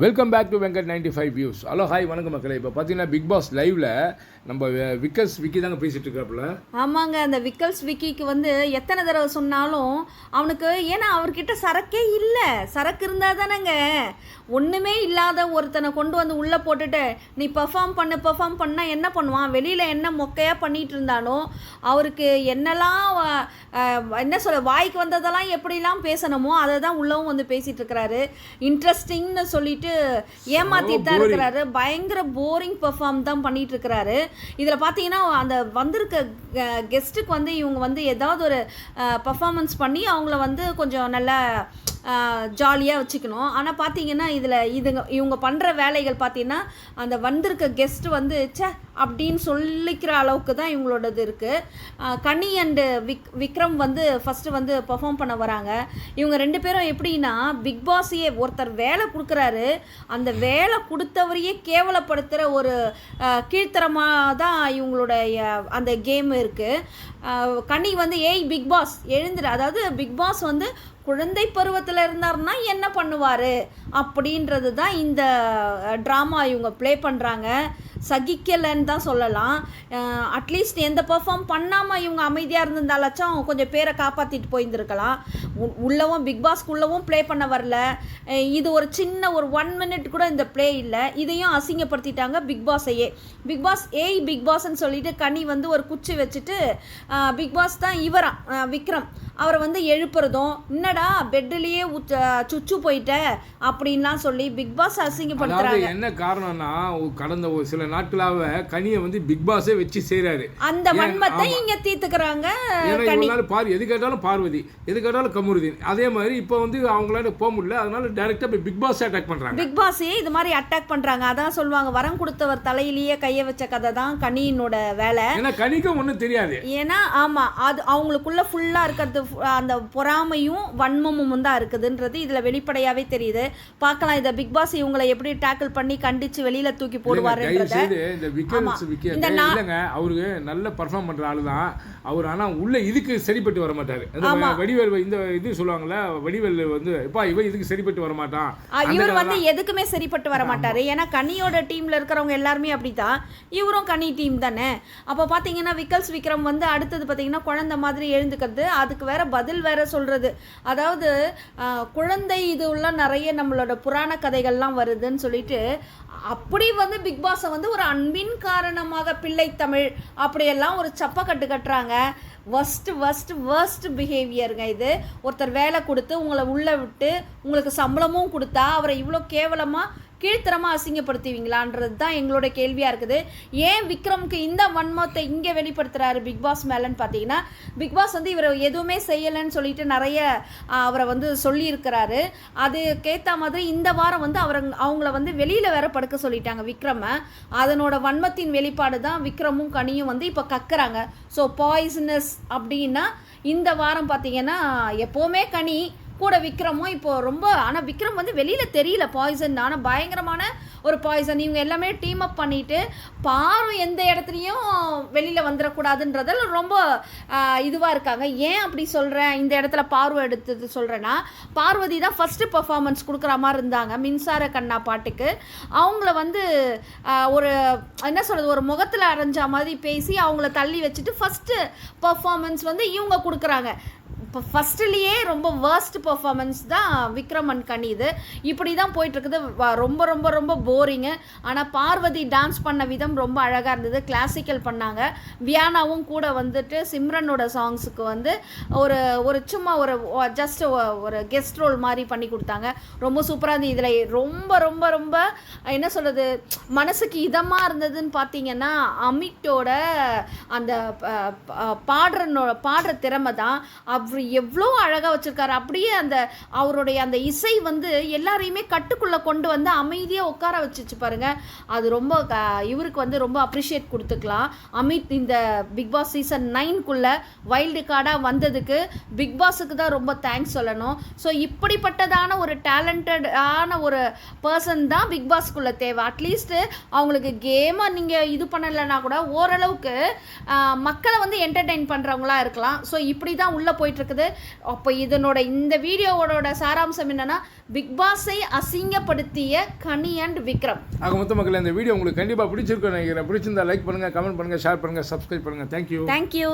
Welcome back to Venkat 95 views. Hello hi வணக்கம் மக்களே. இப்போ பார்த்தீங்கன்னா பிக் பாஸ் லைவ்ல நம்ம விக்கி தாங்க பேசிட்டு இருக்காப்புல. ஆமாங்க, அந்த விக்கல்ஸ் விக்கிக்கு வந்து எத்தனை தடவை சொன்னாலும் அவனுக்கு, ஏன்னா அவர்கிட்ட சரக்கே இல்லை. சரக்கு இருந்தால் தானேங்க, ஒன்றுமே இல்லாத ஒருத்தனை கொண்டு வந்து உள்ளே போட்டுட்டு நீ பெர்ஃபார்ம் பண்ணால் என்ன பண்ணுவான்? வெளியில் என்ன மொக்கையாக பண்ணிகிட்டு இருந்தாலும் அவருக்கு என்னெல்லாம் என்ன சொல்ல, வாய்க்கு வந்ததெல்லாம் எப்படிலாம் பேசணுமோ அதை தான் உள்ளவும் வந்து பேசிகிட்டு இருக்கிறாரு. இன்ட்ரெஸ்டிங்னு சொல்லிட்டு ஏமாத்திட்டு தான் இருக்கிறாரு. பயங்கர போரிங் பெர்ஃபார்ம் தான் பண்ணிட்டு இருக்கிறாரு. இதில் பார்த்தீங்கன்னா அந்த வந்திருக்க கெஸ்ட்டுக்கு வந்து இவங்க வந்து ஏதாவது ஒரு பர்ஃபார்மன்ஸ் பண்ணி அவங்கள வந்து கொஞ்சம் நல்லா ஜாலியாக வச்சுக்கணும். ஆனால் பார்த்தீங்கன்னா இவங்க பண்ணுற வேலைகள் பார்த்தீங்கன்னா அந்த வந்திருக்க கெஸ்ட் வந்து அப்படின்னு சொல்லிக்கிற அளவுக்கு தான் இவங்களோடது இருக்குது. கனி அண்டு விக்ரம் வந்து ஃபஸ்ட்டு வந்து பர்ஃபார்ம் பண்ண வராங்க. இவங்க ரெண்டு பேரும் எப்படின்னா, பிக் பாஸையே ஒருத்தர் வேலை கொடுக்குறாரு, அந்த வேலை கொடுத்தவரையே கேவலப்படுத்துகிற ஒரு கீழ்த்தரமாக தான் இவங்களுடைய அந்த கேம் இருக்குது. கனி வந்து பிக் பாஸ் எழுந்துரு, அதாவது பிக் பாஸ் வந்து குழந்தை பருவத்தில் இருந்தார்னா என்ன பண்ணுவார் அப்படின்றது தான் இந்த ட்ராமா இவங்க ப்ளே பண்ணுறாங்க. சகிக்கலைன்னு தான் சொல்லலாம். அட்லீஸ்ட் எந்த பெர்ஃபார்ம் பண்ணாமல் இவங்க அமைதியாக இருந்திருந்தாலாச்சும் கொஞ்சம் பேரை காப்பாற்றிட்டு போயிருந்துருக்கலாம். உள்ளவும் பிக் பாஸ்க்குள்ளவும் ப்ளே பண்ண வரல. இது ஒரு சின்ன ஒரு 1 minute கூட இந்த ப்ளே இல்லை. இதையும் அசிங்கப்படுத்திட்டாங்க பிக் பாஸையே. பிக் பாஸ் பிக் பாஸ்ன்னு சொல்லிட்டு கனி வந்து ஒரு குச்சி வச்சுட்டு பிக் பாஸ் தான் விக்ரம் அவரை வந்து எழுப்புறதும், என்னடா பெட்லேயே சுச்சு போயிட்ட அப்படின்லாம் சொல்லி பிக் பாஸ் அசிங்கப்படுத்துறாங்க. என்ன காரணம்னா, கடந்த ஒரு சில நாட்களாக கனியை வந்து பிக் பாஸே வச்சு செய்கிறாரு. அந்த வன்மத்தை இங்கே தீர்த்துக்கிறாங்க. பாரு, எது கேட்டாலும் பார்வதி, எது கேட்டாலும் கமருதீன். அதே மாதிரி இப்போ வந்து அவங்களால போக முடியல, அதனால டைரக்டா பிக் பாஸ் அட்டாக் பண்றாங்க. பிக் பாஸே இது மாதிரி அட்டாக் பண்றாங்க. அதான் சொல்லுவாங்க, வரம் கொடுத்தவர் தலையிலேயே கையை வச்ச கதை தான் கனியினோட வேலை. ஏன்னா கனிக்கும் ஒன்றும் தெரியாது. ஏன்னா ஆமா, அது அவங்களுக்குள்ள ஃபுல்லா இருக்கிறது அந்த பொறாமையும் வன்மமும் தான் இருக்குதுன்றது இதுல வெளிப்படையாவே தெரியுது. பார்க்கலாம் இதை பிக் பாஸ் இவங்களை எப்படி டேக்கிள் பண்ணி கண்டிச்சு வெளியில தூக்கி போடுவாருன்றத. இந்த இல்லைங்க, அவருக்கு நல்ல பர்ஃபார்ம் பண்ற ஆளு தான் அவர். ஆனா உள்ள இதுக்கு சரிப்பட்டு வர மாட்டாரு. வடிவேல் இந்த இது சொல்லுவாங்கல்ல, வடிவேல் வந்து இவன் இதுக்கு சரிப்பட்டு வர மாட்டான். இவர் வந்து எதுக்குமே சரிப்பட்டு வர மாட்டாரு. ஏன்னா கனியோட டீம்ல இருக்கிறவங்க எல்லாருமே அப்படித்தான். இவரும் கனி டீம் தானே. அப்போ பாத்தீங்கன்னா விக்கல்ஸ் விக்ரம் வந்து அடுத்தது பாத்தீங்கன்னா குழந்தை மாதிரி எழுந்துக்கிறது, அதுக்கு வேற பதில் வேற சொல்றது. அதாவது குழந்தை இது உள்ள நிறைய நம்மளோட புராண கதைகள்லாம் வருதுன்னு சொல்லிட்டு அப்படி வந்து பிக் பாஸை வந்து ஒரு அன்பின் காரணமாக பிள்ளை தமிழ் அப்படியெல்லாம் ஒரு சப்பக்கட்டு கட்டுறாங்க. வர்ஸ்ட் பிஹேவியருங்க இது. ஒருத்தர் வேலை கொடுத்து உங்களை உள்ளே விட்டு உங்களுக்கு சம்பளமும் கொடுத்தா அவரை இவ்வளோ கேவலமாக கீழ்த்தரமாக அசிங்கப்படுத்துவீங்களான்றது தான் எங்களோட கேள்வியாக இருக்குது. ஏன் விக்ரமுக்கு இந்த வன்மத்தை இங்கே வெளிப்படுத்துகிறாரு பிக் பாஸ் மேலன்னு பார்த்தீங்கன்னா, பிக் பாஸ் வந்து இவர் எதுவுமே செய்யலைன்னு சொல்லிட்டு நிறைய அவரை வந்து சொல்லியிருக்கிறாரு. அதுக்கேற்ற மாதிரி இந்த வாரம் வந்து அவங்கள வந்து வெளியில் வேற படுக்க சொல்லிட்டாங்க விக்ரமை. அதனோட வன்மத்தின் வெளிப்பாடு தான் விக்ரமும் கனியும் வந்து இப்போ கக்குறாங்க. ஸோ பாய்சனஸ் அப்படின்னா இந்த வாரம் பார்த்தீங்கன்னா எப்போவுமே கனி கூட விக்ரமும் இப்போ ரொம்ப, ஆனால் விக்ரம் வந்து வெளியில் தெரியல பாய்சன், ஆனால் பயங்கரமான ஒரு பாய்சன். இவங்க எல்லாமே டீம் அப் பண்ணிட்டு பாரு எந்த இடத்துலையும் வெளியில் வந்துடக்கூடாதுன்றதில் ரொம்ப இதுவாக இருக்காங்க. ஏன் அப்படி சொல்கிறேன், இந்த இடத்துல பார்வை எடுத்து சொல்கிறேன்னா, பார்வதி தான் ஃபஸ்ட்டு பர்ஃபார்மன்ஸ் கொடுக்குற மாதிரி இருந்தாங்க மின்சார கண்ணா பாட்டுக்கு. அவங்கள வந்து ஒரு என்ன சொல்கிறது, ஒரு முகத்தில் அரைஞ்ச மாதிரி பேசி அவங்கள தள்ளி வச்சுட்டு ஃபஸ்ட்டு பர்ஃபார்மன்ஸ் வந்து இவங்க கொடுக்குறாங்க. இப்போ ஃபஸ்ட்டுலேயே ரொம்ப வேர்ஸ்ட் பர்ஃபார்மன்ஸ் தான் விக்ரம் அண்ட் கனி. இது இப்படி தான் போயிட்டுருக்குது. ரொம்ப ரொம்ப ரொம்ப போரிங்கு. ஆனால் பார்வதி டான்ஸ் பண்ண விதம் ரொம்ப அழகாக இருந்தது. கிளாசிக்கல் பண்ணாங்க. வியானாவும் கூட வந்துட்டு சிம்ரனோட சாங்ஸுக்கு வந்து ஒரு சும்மா ஜஸ்ட் ஒரு கெஸ்ட் ரோல் மாதிரி பண்ணி கொடுத்தாங்க. ரொம்ப சூப்பராக இருந்தது. இதில் ரொம்ப ரொம்ப ரொம்ப என்ன சொல்கிறது, மனசுக்கு இதமாக இருந்ததுன்னு பார்த்தீங்கன்னா அமிட்டோட அந்த பாடுற திறமை தான். அவர் எவ்வளோ அழகாக வச்சுருக்காரு. அப்படியே அவருடைய அந்த இசை வந்து எல்லாரையுமே கட்டுக்குள்ளே கொண்டு வந்து அமைதியாக உட்கார வச்சுச்சு பாருங்க. அது ரொம்ப இவருக்கு வந்து ரொம்ப அப்ரிஷியேட் கொடுத்துக்கலாம். அமித் இந்த பிக் பாஸ் சீசன் 9க்குள்ளே வைல்டு கார்டாக வந்ததுக்கு பிக் பாஸுக்கு தான் ரொம்ப தேங்க்ஸ் சொல்லணும். ஸோ இப்படிப்பட்டதான ஒரு டேலண்டடான ஒரு பர்சன் தான் பிக் பாஸ்க்குள்ளே தேவை. அட்லீஸ்ட்டு அவங்களுக்கு கேமை நீங்கள் இது பண்ணலைன்னா கூட ஓரளவுக்கு மக்களை வந்து என்டர்டெயின் பண்ணுறவங்களா இருக்கலாம். ஸோ இப்படி தான் உள்ளே போயிட்டு இருக்குது. அப்போ இந்த வீடியோவோட சாராம்சம் என்னன்னா, பிக் பாஸை அசிங்கப்படுத்திய கனி அண்ட் விக்ரம். ஆக மொத்த மக்கள் இந்த வீடியோ உங்களுக்கு கண்டிப்பாக பிடிச்சிருக்கும் நினைக்கிறேன். பிடிச்சிருந்தா லைக் பண்ணுங்கள், கமெண்ட் பண்ணுங்கள், ஷேர் பண்ணுங்கள், சப்ஸ்கிரைப் பண்ணுங்கள். தேங்க்யூ.